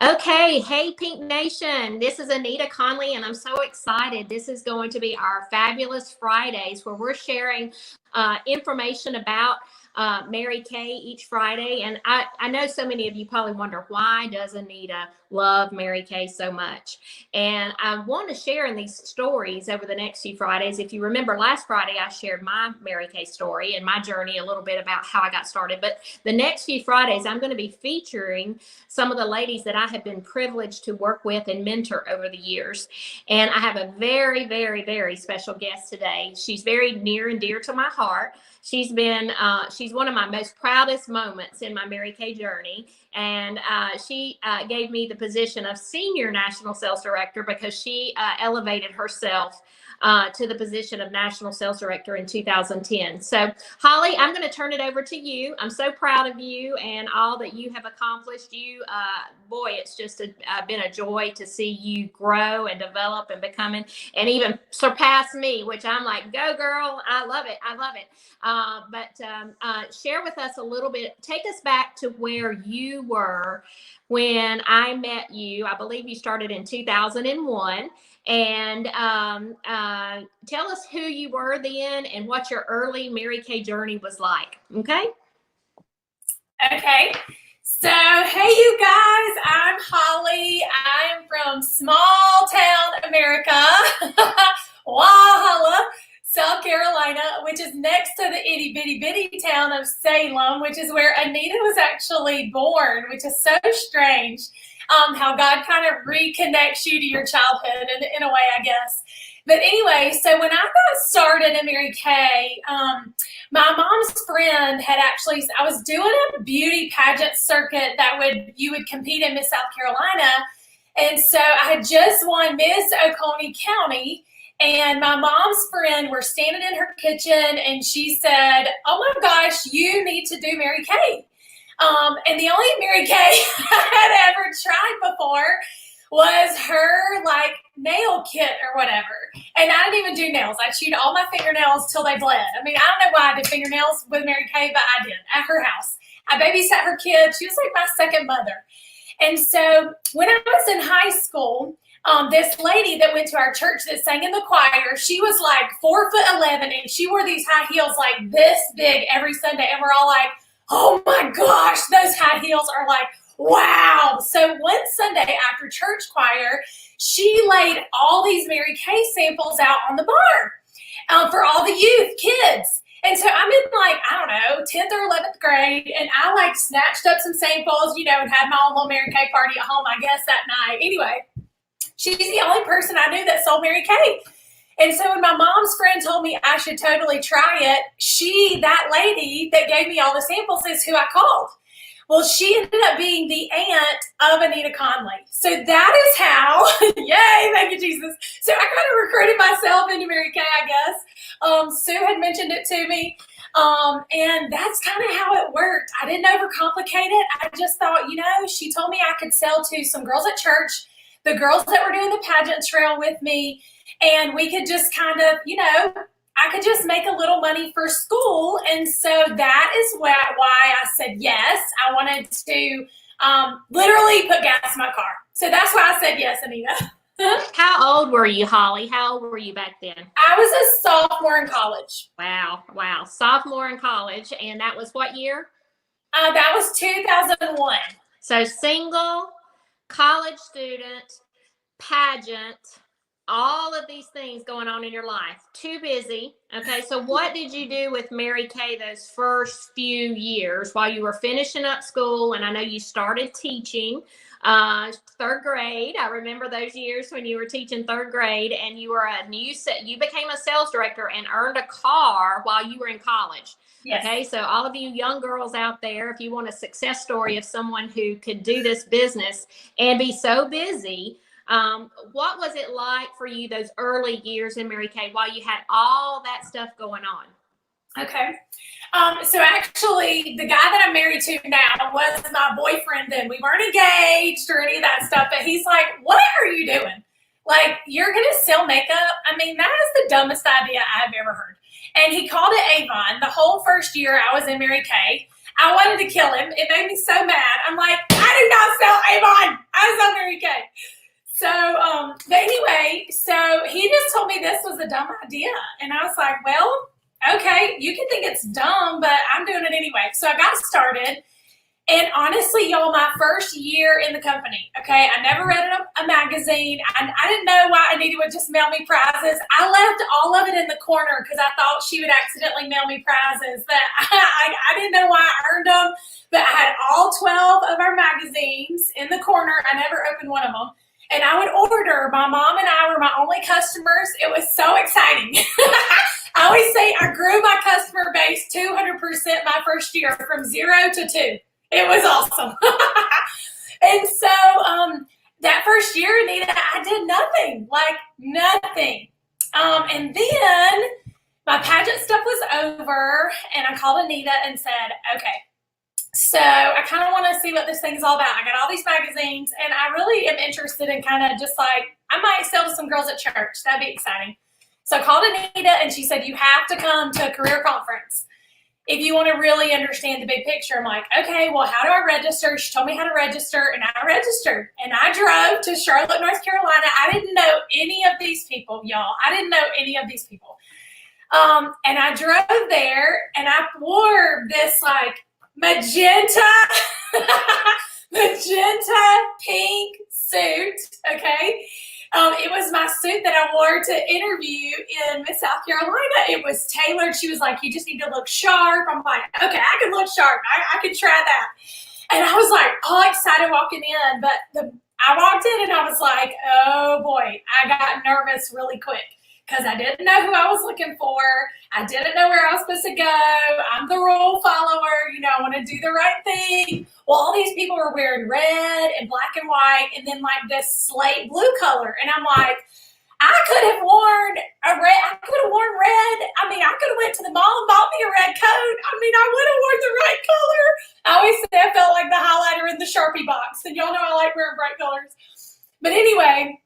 Okay, hey Pink Nation, this is Anita Conley, and I'm so excited. This is going to be our Fabulous Fridays where we're sharing information about Mary Kay each Friday. And I know so many of you probably wonder, why does Anita love Mary Kay so much? And I want to share in these stories over the next few Fridays. If you remember last Friday, I shared my Mary Kay story and my journey, a little bit about how I got started. But the next few Fridays, I'm going to be featuring some of the ladies that I have been privileged to work with and mentor over the years. And I have a very, very, very special guest today. She's very near and dear to my heart. She's one of my most proudest moments in my Mary Kay journey. And she gave me the position of Senior National Sales Director because she elevated herself to the position of National Sales Director in 2010. So, Holly, I'm going to turn it over to you. I'm so proud of you and all that you have accomplished. Boy, it's just been a joy to see you grow and develop and becoming and even surpass me, which I'm like, go girl. I love it. I love it. But share with us a little bit. Take us back to where you were when I met you. I believe you started in 2001. And tell us who you were then and what your early Mary Kay journey was like. Okay. Okay. So, hey, you guys, I'm Holly. I'm from small town America, Walhalla, South Carolina, which is next to the itty bitty bitty town of Salem, which is where Anita was actually born, which is so strange. How God kind of reconnects you to your childhood in a way, I guess. But anyway, so when I got started in Mary Kay, my mom's friend had actually, I was doing a beauty pageant circuit you would compete in Miss South Carolina. And so I had just won Miss Oconee County, and my mom's friend were standing in her kitchen and she said, oh my gosh, you need to do Mary Kay. And the only Mary Kay I had ever tried before was her like nail kit or whatever. And I didn't even do nails. I chewed all my fingernails till they bled. I mean, I don't know why I did fingernails with Mary Kay, but I did at her house. I babysat her kids. She was like my second mother. And so when I was in high school, this lady that went to our church that sang in the choir, she was like 4'11" and she wore these high heels like this big every Sunday. And we're all like, oh my gosh, those high heels are like, wow. So one Sunday after church choir, she laid all these Mary Kay samples out on the bar for all the youth, kids. And so I'm in like, I don't know, 10th or 11th grade, and I like snatched up some samples, and had my own little Mary Kay party at home, I guess, that night. Anyway, she's the only person I knew that sold Mary Kay. And so when my mom's friend told me I should totally try it, that lady that gave me all the samples is who I called. Well, she ended up being the aunt of Anita Conley. So that is how, yay, thank you, Jesus. So I kind of recruited myself into Mary Kay, I guess. Sue had mentioned it to me. And that's kind of how it worked. I didn't overcomplicate it. I just thought, she told me I could sell to some girls at church, the girls that were doing the pageant trail with me, and we could just kind of, I could just make a little money for school. And so that is why I said yes. I wanted to literally put gas in my car. So that's why I said yes, Anita. How old were you, Holly? How old were you back then? I was a sophomore in college. Wow. Sophomore in college. And that was what year? That was 2001. So single, college student, pageant, all of these things going on in your life. Too busy. Okay. So what did you do with Mary Kay those first few years while you were finishing up school? And I know you started teaching third grade. I remember those years when you were teaching third grade, and you became a sales director and earned a car while you were in college. Yes. Okay. So all of you young girls out there, if you want a success story of someone who could do this business and be so busy, what was it like for you those early years in Mary Kay while you had all that stuff going on? Okay. So actually, the guy that I'm married to now was my boyfriend then. We weren't engaged or any of that stuff, but he's like, what are you doing? Like, you're going to sell makeup? I mean, that is the dumbest idea I've ever heard. And he called it Avon. The whole first year I was in Mary Kay, I wanted to kill him. It made me so mad. I'm like, I do not sell Avon. I sell Mary Kay. So, but anyway, so he just told me this was a dumb idea. And I was like, well, okay, you can think it's dumb, but I'm doing it anyway. So I got started. And honestly, y'all, my first year in the company, okay, I never read a magazine. I didn't know why Anita would just mail me prizes. I left all of it in the corner because I thought she would accidentally mail me prizes. But I didn't know why I earned them. But I had all 12 of our magazines in the corner. I never opened one of them. And I would order. My mom and I were my only customers. It was so exciting. I always say I grew my customer base 200% my first year from 0 to 2. It was awesome. And so that first year, Anita, I did nothing, like nothing. And then my pageant stuff was over, and I called Anita and said, okay, so I kind of want to see what this thing's all about. I got all these magazines, and I really am interested in kind of just like, I might sell to some girls at church. That'd be exciting. So I called Anita, and she said, you have to come to a career conference if you want to really understand the big picture. I'm like, okay, well, how do I register? She told me how to register, and I registered. And I drove to Charlotte, North Carolina. I didn't know any of these people, y'all. I didn't know any of these people. And I drove there, and I wore this, like, magenta pink suit, okay? It was my suit that I wore to interview in South Carolina. It was tailored. She was like, you just need to look sharp. I'm like, okay, I can look sharp. I can try that. And I was like all excited walking in. But I walked in and I was like, oh boy, I got nervous really quick because I didn't know who I was looking for. I didn't know where I was supposed to go. I'm the rule follower. You know, I want to do the right thing. Well, all these people were wearing red and black and white and then like this slate blue color. And I'm like, I could have worn red. I mean, I could have went to the mall and bought me a red coat. I mean, I would have worn the right color. I always say I felt like the highlighter in the Sharpie box. And y'all know I like wearing bright colors. But anyway,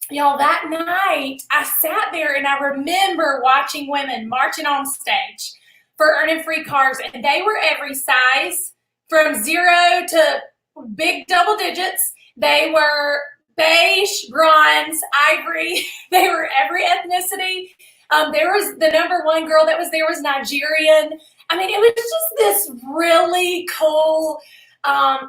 y'all, that night I sat there and I remember watching women marching on stage for earning free cards. And they were every size from 0 to big double digits. They were beige, bronze, ivory. They were every ethnicity. There was the number one girl that was there was Nigerian. I mean, it was just this really cool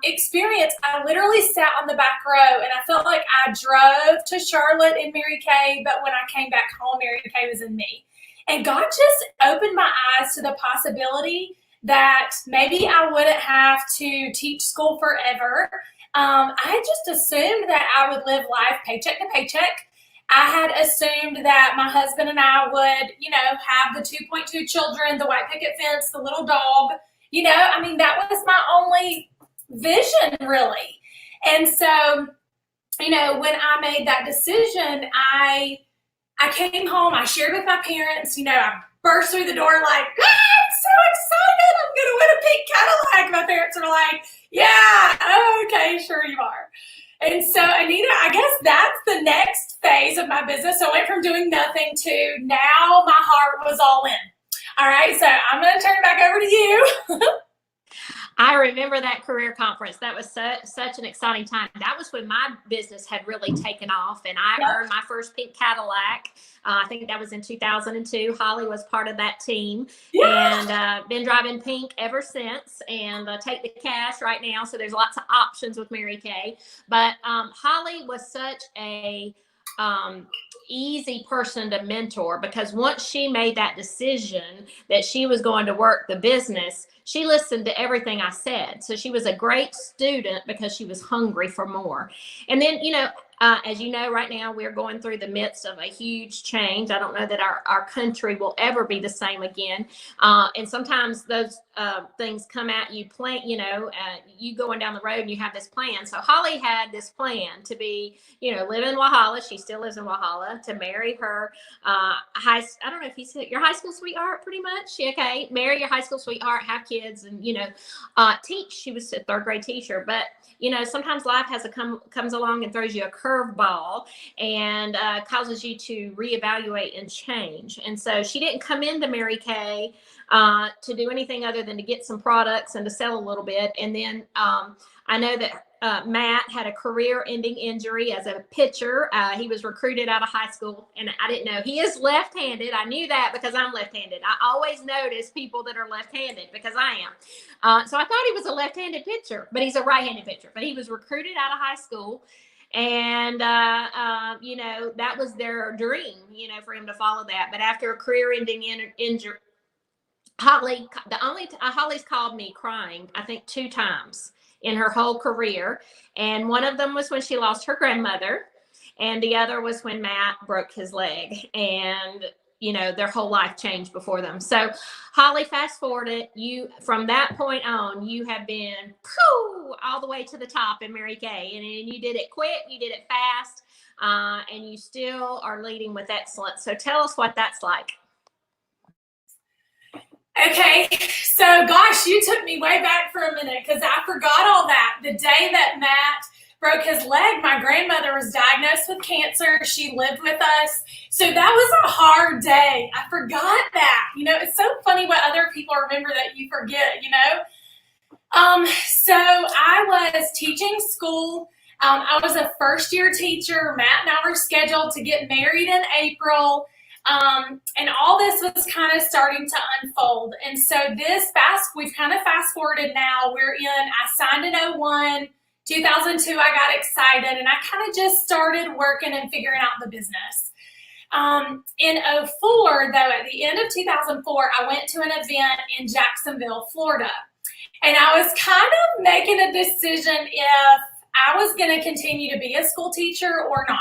experience. I literally sat on the back row and I felt like I drove to Charlotte in Mary Kay, but when I came back home, Mary Kay was in me. And God just opened my eyes to the possibility that maybe I wouldn't have to teach school forever. I just assumed that I would live life paycheck to paycheck. I had assumed that my husband and I would, you know, have the 2.2 children, the white picket fence, the little dog. You know, I mean, that was my only vision, really. And so, you know, when I made that decision, I came home, I shared with my parents, you know, I burst through the door like, I'm so excited, I'm going to win a pink Cadillac. My parents are like, yeah, okay, sure you are. And so, Anita, I guess that's the next phase of my business. So I went from doing nothing to now my heart was all in. All right, so I'm going to turn it back over to you. I remember that career conference. That was such an exciting time. That was when my business had really taken off, and I earned my first pink Cadillac. I think that was in 2002. Holli was part of that team, and been driving pink ever since, and take the cash right now. So there's lots of options with Mary Kay. But Holli was such a easy person to mentor, because once she made that decision that she was going to work the business, she listened to everything I said. So she was a great student because she was hungry for more. And then, you know, as you know, right now we're going through the midst of a huge change. I don't know that our country will ever be the same again. And sometimes those things come at you, you going down the road and you have this plan. So Holli had this plan to be, you know, live in Walhalla. She still lives in Walhalla, to marry her I don't know if you said your high school sweetheart, pretty much. Okay. Marry your high school sweetheart, have kids, and, you know, teach. She was a third grade teacher, but, you know, sometimes life comes along and throws you a curve. curveball and causes you to reevaluate and change. And so she didn't come into Mary Kay to do anything other than to get some products and to sell a little bit. And then I know that Matt had a career-ending injury as a pitcher. He was recruited out of high school, and I didn't know. He is left-handed. I knew that because I'm left-handed. I always notice people that are left-handed because I am. So I thought he was a left-handed pitcher, but he's a right-handed pitcher. But he was recruited out of high school, and you know, that was their dream, you know, for him to follow that. But after a career-ending injury, Holly's called me crying, I think 2 times in her whole career. And one of them was when she lost her grandmother. And the other was when Matt broke his leg. And, you know, their whole life changed before them. So Holly, fast forward it, from that point on, you have been all the way to the top in Mary Kay. And you did it quick, you did it fast, and you still are leading with excellence. So tell us what that's like. Okay, so gosh, you took me way back for a minute because I forgot all that. The day that Matt broke his leg, my grandmother was diagnosed with cancer. She lived with us. So that was a hard day. I forgot that. You know, it's so funny what other people remember that you forget, you know. So I was teaching school. I was a first-year teacher. Matt and I were scheduled to get married in April. And all this was kind of starting to unfold. And so we've kind of fast forwarded now. I signed in 2001, 2002, I got excited and I kind of just started working and figuring out the business. In 2004, though, at the end of 2004, I went to an event in Jacksonville, Florida. And I was kind of making a decision if I was going to continue to be a school teacher or not.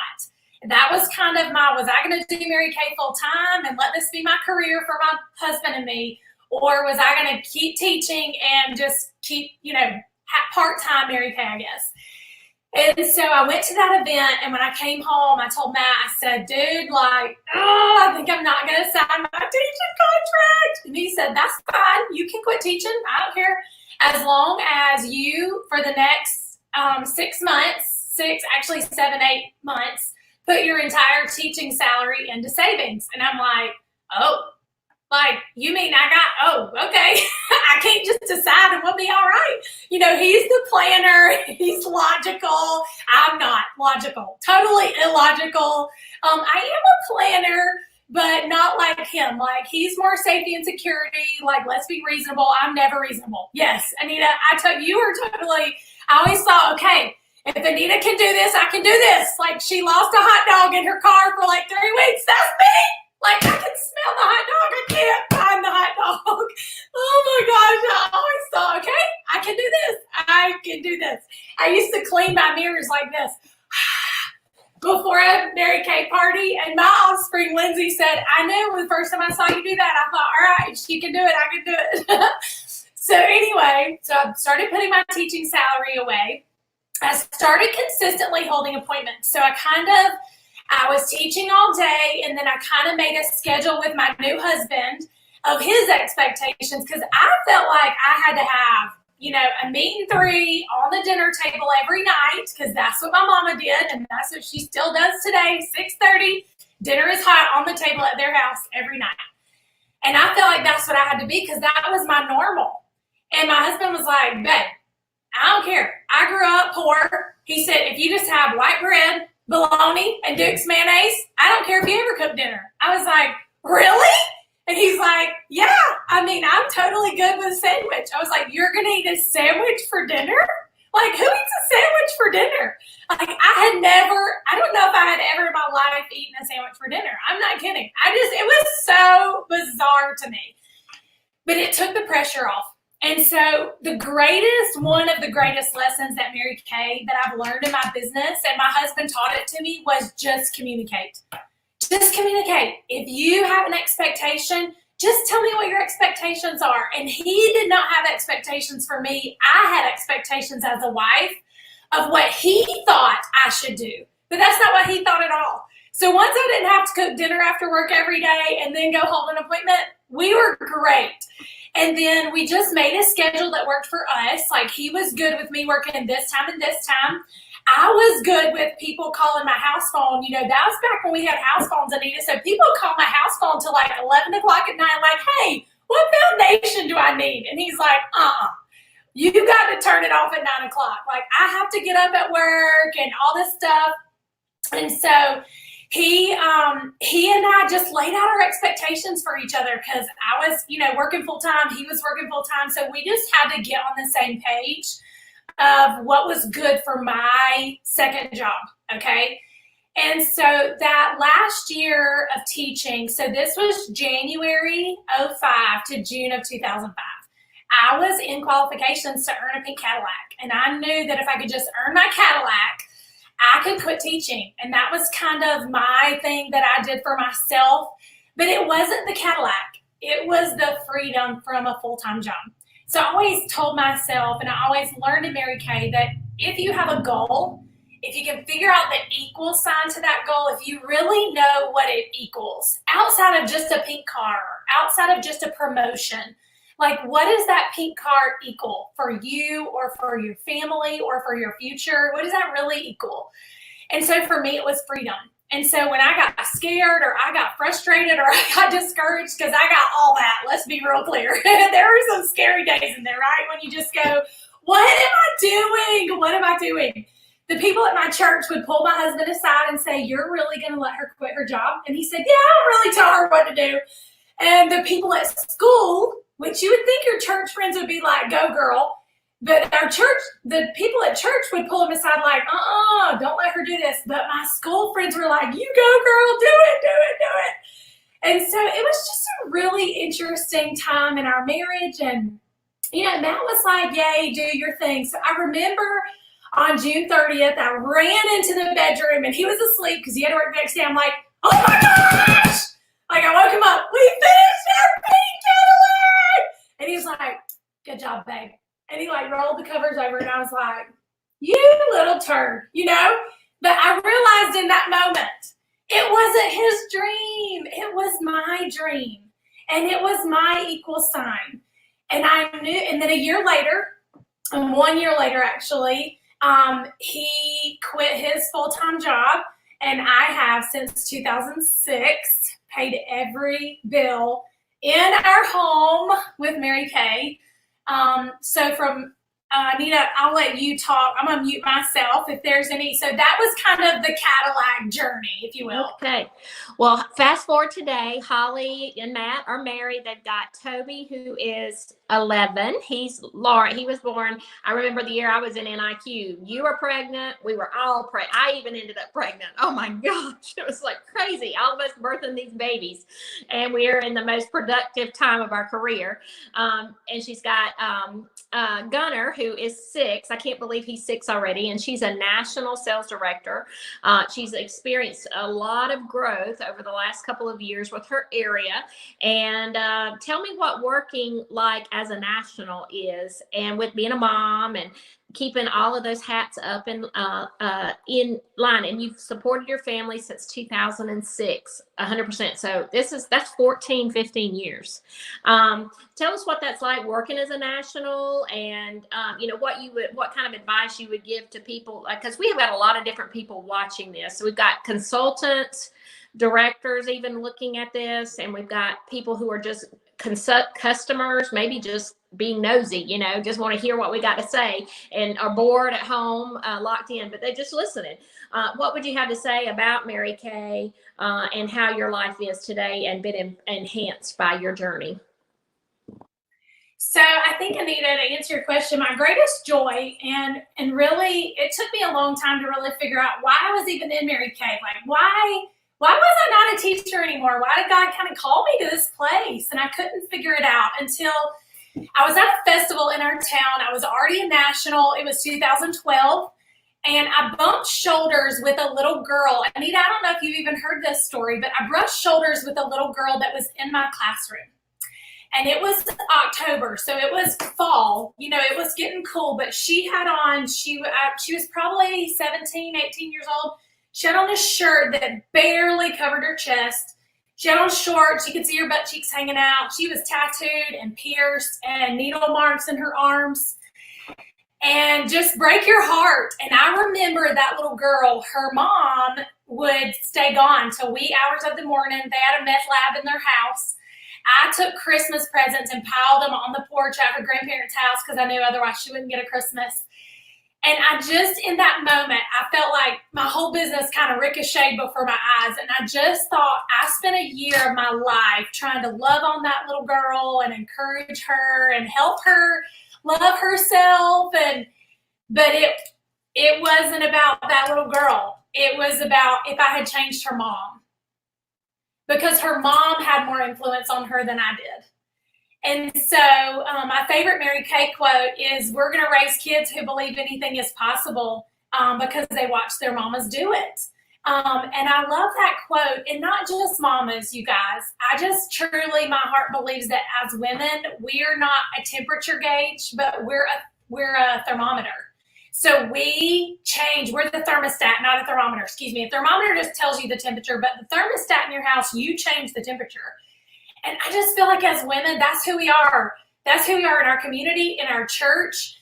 That was kind of was I going to do Mary Kay full time and let this be my career for my husband and me? Or was I going to keep teaching and just keep, you know, part-time Mary Kay, I guess. And so I went to that event, and when I came home, I told Matt, I said, dude, I think I'm not going to sign my teaching contract. And he said, that's fine. You can quit teaching. I don't care. As long as you, for the next 6 months, 7, 8 months, put your entire teaching salary into savings. And I'm like, you mean okay. I can't just decide and we'll be all right. You know, he's the planner. He's logical. I'm not logical. Totally illogical. I am a planner, but not like him. Like, he's more safety and security. Like, let's be reasonable. I'm never reasonable. Yes, Anita, I always thought, okay, if Anita can do this, I can do this. Like, she lost a hot dog in her car for 3 weeks. That's me. Like, I can smell the hot dog. I can't find the hot dog. Oh my gosh. I always thought, okay, I can do this. I can do this. I used to clean my mirrors like this before a Mary Kay party. And my offspring, Lindsay, said, I knew the first time I saw you do that, I thought, all right, she can do it. I can do it. So anyway, I started putting my teaching salary away. I started consistently holding appointments. So I was teaching all day, and then I kind of made a schedule with my new husband of his expectations, because I felt like I had to have, you know, a meet and 3 on the dinner table every night, because that's what my mama did, and that's what she still does today. 6:30, dinner is hot on the table at their house every night. And I felt like that's what I had to be, because that was my normal. And my husband was like, babe, I don't care. I grew up poor. He said, if you just have white bread, bologna, and Duke's mayonnaise, I don't care if you ever cook dinner. I was like, really? And he's like, yeah, I mean, I'm totally good with a sandwich. I was like, you're going to eat a sandwich for dinner? Like, who eats a sandwich for dinner? Like, I don't know if I had ever in my life eaten a sandwich for dinner. I'm not kidding. It was so bizarre to me. But it took the pressure off. And so one of the greatest lessons that Mary Kay that I've learned in my business, and my husband taught it to me, was just communicate. Just communicate. If you have an expectation, just tell me what your expectations are. And he did not have expectations for me. I had expectations as a wife of what he thought I should do. But that's not what he thought at all. So once I didn't have to cook dinner after work every day and then go hold an appointment, we were great. And then we just made a schedule that worked for us. Like, he was good with me working this time and this time. I was good with people calling my house phone. You know, that was back when we had house phones, Anita. So people call my house phone till like 11 o'clock at night, like, hey, what foundation do I need? And he's like, you got to turn it off at 9 o'clock. Like, I have to get up at work and all this stuff. And so he and I just laid out our expectations for each other, because I was, you know, working full time. He was working full time. So we just had to get on the same page of what was good for my second job. Okay. And so that last year of teaching, so this was January 05 to June of 2005. I was in qualifications to earn a pink Cadillac. And I knew that if I could just earn my Cadillac, I could quit teaching. And that was kind of my thing that I did for myself. But it wasn't the Cadillac. It was the freedom from a full-time job. So I always told myself, and I always learned in Mary Kay, that if you have a goal, if you can figure out the equal sign to that goal, if you really know what it equals, outside of just a pink car, or outside of just a promotion, like, what does that pink car equal for you or for your family or for your future? What does that really equal? And so for me, it was freedom. And so when I got scared, or I got frustrated, or I got discouraged, because I got all that, let's be real clear. There were some scary days in there, right? When you just go, what am I doing? What am I doing? The people at my church would pull my husband aside and say, you're really going to let her quit her job? And he said, yeah, I don't really tell her what to do. And the people at school, which you would think your church friends would be like, go girl. But the people at church would pull him aside like, don't let her do this. But my school friends were like, you go girl, do it, do it, do it. And so it was just a really interesting time in our marriage. And, you know, Matt was like, yay, do your thing. So I remember on June 30th, I ran into the bedroom and he was asleep because he had to work the next day. I'm like, oh my gosh! Like, I woke him up, we finished our pink Cadillac! And he was like, good job, babe. And he like rolled the covers over, and I was like, you little turd, you know? But I realized in that moment, it wasn't his dream. It was my dream. And it was my equal sign. And I knew, and then a year later, 1 year later actually, he quit his full-time job. And I have, since 2006, paid every bill in our home with Mary Kay. So from Anita, I'll let you talk. I'm going to mute myself if there's any. So that was kind of the Cadillac journey, if you will. Okay. Well, fast forward today, Holli and Matt are married. They've got Toby, who is 11. He's Lauren. He was born, I remember the year I was in NIQ. You were pregnant. We were all pregnant. I even ended up pregnant. Oh my gosh. It was like crazy. All of us birthing these babies. And we are in the most productive time of our career. And she's got Gunner, who is 6. I can't believe he's 6 already. And she's a national sales director. She's experienced a lot of growth over the last couple of years with her area. And tell me what working like as a national is, and with being a mom and keeping all of those hats up and in line. And you've supported your family since 2006, 100%. So that's 14, 15 years. Tell us what that's like working as a national, and what kind of advice you would give to people, because we have got a lot of different people watching this. So we've got consultants, directors even looking at this, and we've got people who are just customers, maybe just being nosy, just want to hear what we got to say, and are bored at home, locked in, but they just listening. What would you have to say about Mary Kay and how your life is today and been enhanced by your journey? So I think, Anita, to answer your question, my greatest joy, and really, it took me a long time to really figure out why I was even in Mary Kay. Like, why was I not a teacher anymore? Why did God kind of call me to this place? And I couldn't figure it out until I was at a festival in our town. I was already a national. It was 2012. And I bumped shoulders with a little girl. Anita, I don't know if you've even heard this story, but I brushed shoulders with a little girl that was in my classroom. And it was October, so it was fall. It was getting cool, but she had on, she was probably 17, 18 years old. She had on a shirt that barely covered her chest. She had on shorts. You could see her butt cheeks hanging out. She was tattooed and pierced and needle marks in her arms. and just break your heart. And I remember that little girl, her mom would stay gone till wee hours of the morning. They had a meth lab in their house. I took Christmas presents and piled them on the porch at her grandparents' house because I knew otherwise she wouldn't get a Christmas. And I just, in that moment, I felt like my whole business kind of ricocheted before my eyes. And I just thought, I spent a year of my life trying to love on that little girl and encourage her and help her love herself. But it wasn't about that little girl. It was about if I had changed her mom. Because her mom had more influence on her than I did. And so my favorite Mary Kay quote is, we're going to raise kids who believe anything is possible because they watch their mamas do it. And I love that quote. And not just mamas, you guys. I just truly, my heart believes that as women, we are not a temperature gauge, but we're a thermometer. So we change. We're the thermostat, not a thermometer. Excuse me. A thermometer just tells you the temperature, but the thermostat in your house, you change the temperature. And I just feel like as women, that's who we are. That's who we are in our community, in our church,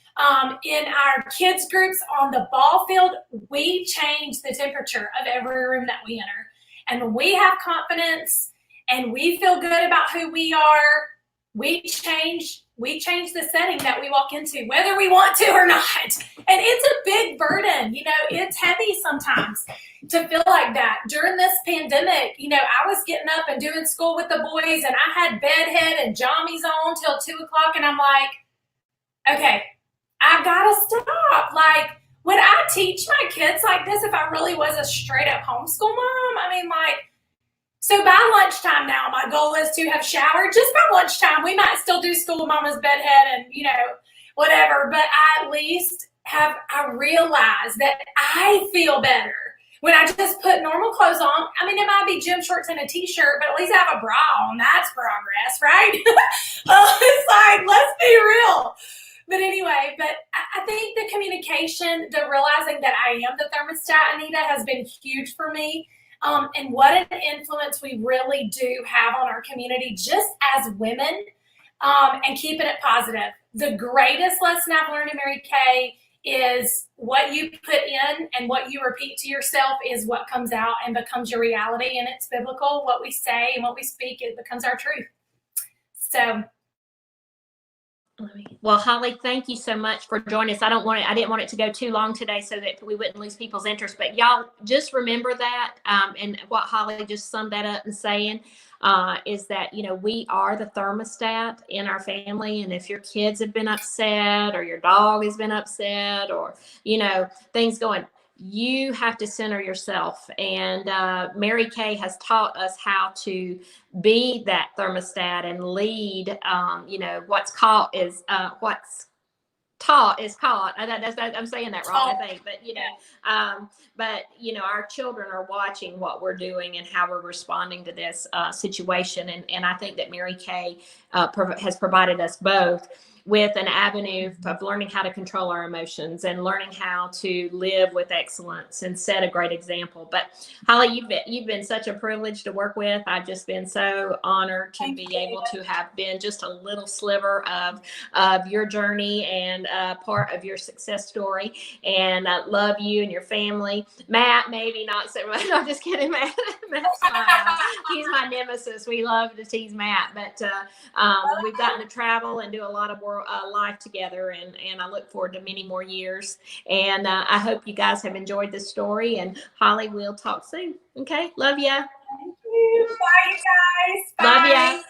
in our kids groups, on the ball field. We change the temperature of every room that we enter. And when we have confidence and we feel good about who we are, we change the setting that we walk into, whether we want to or not. And it's a big burden. You know, it's heavy sometimes to feel like that. During this pandemic, you know, I was getting up and doing school with the boys, and I had bedhead and jammies on till 2 o'clock. And I'm like, okay, I've got to stop. Like, would I teach my kids like this if I really was a straight up homeschool mom? I mean, like, so by lunchtime now, my goal is to have showered. Just by lunchtime, we might still do school with mama's bedhead and, you know, whatever. But I at least I realize that I feel better when I just put normal clothes on. I mean, it might be gym shorts and a t-shirt, but at least I have a bra on. That's progress, right? It's like, let's be real. But anyway, I think the communication, the realizing that I am the thermostat, Anita, has been huge for me. And what an influence we really do have on our community just as women, and keeping it positive. The greatest lesson I've learned in Mary Kay is what you put in and what you repeat to yourself is what comes out and becomes your reality. And it's biblical. What we say and what we speak, it becomes our truth. So. Well, Holly, thank you so much for joining us. I didn't want it to go too long today so that we wouldn't lose people's interest, but y'all just remember that. And what Holly just summed that up and saying is that, you know, we are the thermostat in our family. And if your kids have been upset or your dog has been upset or, you know, things going, you have to center yourself. And Mary Kay has taught us how to be that thermostat and lead. You know, what's taught is caught. I'm saying that wrong, I think. But, you know, you know, our children are watching what we're doing and how we're responding to this situation. And I think that Mary Kay has provided us both with an avenue of learning how to control our emotions and learning how to live with excellence and set a great example. But Holly, you've been such a privilege to work with. I've just been so honored to be able to have been just a little sliver of your journey and part of your success story. And I love you and your family. Matt, maybe not so much. No, I'm just kidding, Matt. He's my nemesis. We love to tease Matt, but we've gotten to travel and do a lot of work. Life together, and I look forward to many more years. And I hope you guys have enjoyed this story. And Holly, we'll talk soon. Okay, love ya. Thank you. Bye, you guys. Bye. Love ya.